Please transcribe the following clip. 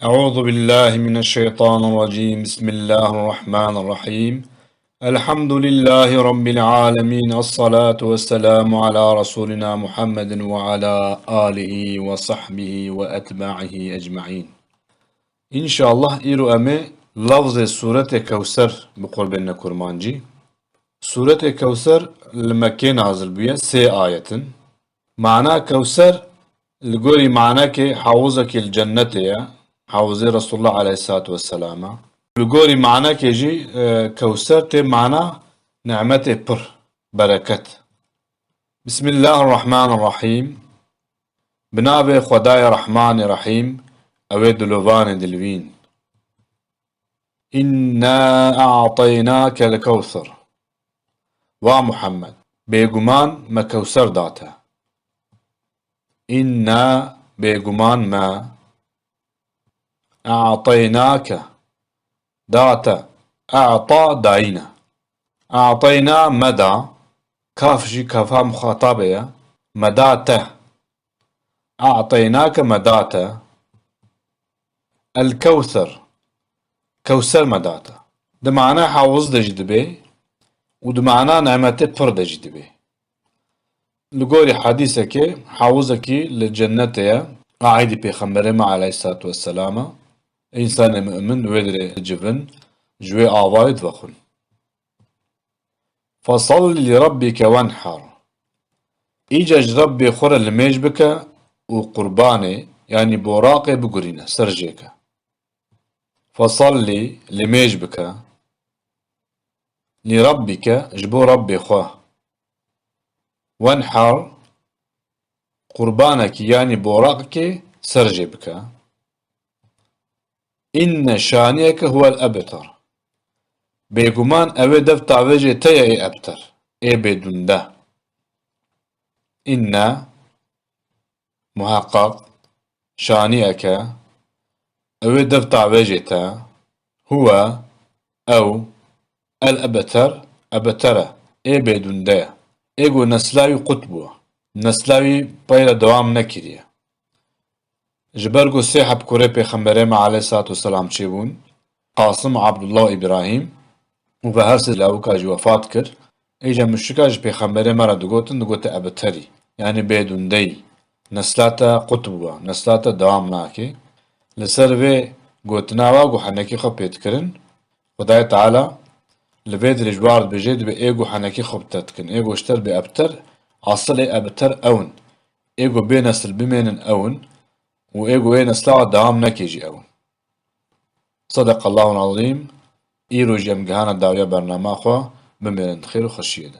أعوذ بالله من الشيطان الرجيم. بسم الله الرحمن الرحيم. الحمد لله رب العالمين، الصلاة والسلام على رسولنا محمد وعلى آله وصحبه وأتباعه أجمعين. إن شاء الله إيرو أمي لفظ سورة كوثر بقول بيننا كرمانجي. سورة كوثر المكي نازل بيها 3 آية. معنى كوثر الجوري معناه كي حوزك الجنة يا حوزي رسول الله عليه الصلاة والسلام. الجوري معناه كيجي كوثر تي معناه نعمته بر بركة. بسم الله الرحمن الرحيم. بنابه خداي رحمن رحيم أويد لوفان دلوين. إنا أعطيناك الكوثر ومحمد بيجمان ما كوثر داتا. إنا بيجمان ما أعطيناك داتا أعطى داينا أعطينا مدى كافجي كافا مخاطبة مداته أعطيناك مداته الكوثر كوثر مداته ده معناه حافظ دجد به وده معناه نعمته بر دجد به لقولي حديثك حافظك للجنة قاعد بيخمبر عليه الصلاة والسلام. إنسان مؤمن ودري جبن جوي آوايد وخن. فصل لربك وانحر. إيجاج ربي خور الميج بك وقرباني يعني بوراقي بقرينة سرجيك. فصلي لميج بك لربك جبو ربي خواه وانحر قربانك يعني بوراقك سرجي بك. إن شانيك هو الأبتر. بيجمان أوي دفتع وجه تيا إي أبتر إي بدون ده. إن محقق شانيك أوي دفتع وجه تا هو أو الأبتر أبتره إي بدون ده. إيجو نسلاوي قطبه نسلاوي بايلا دوام نكريه. جبرگو سيحب كوري پیغمبري عليه الصلاة والسلام چيبون قاسم عبد الله إبراهيم وبهرس لاوكا جي وفات كر. ايجا مشركا جي پیغمبري مرا دقوت أبتري يعني بدون دي نسلاتا قطبه نسلاتا دوام ناكي لسر في قوتناوا قو حنكي خب بيتكرن خداي تعالى لبيد رجوارد بجيد بإيجو حنكي خب تتكن إيجو اشتر بأبتر أصل أبتر أون إيجو بينسل بمين أون وإيجو نسلا دوام نكيجي أون. صدق الله العظيم. إيرو جيم جهانا داوية برنامج خوا بمرند خير وخشية.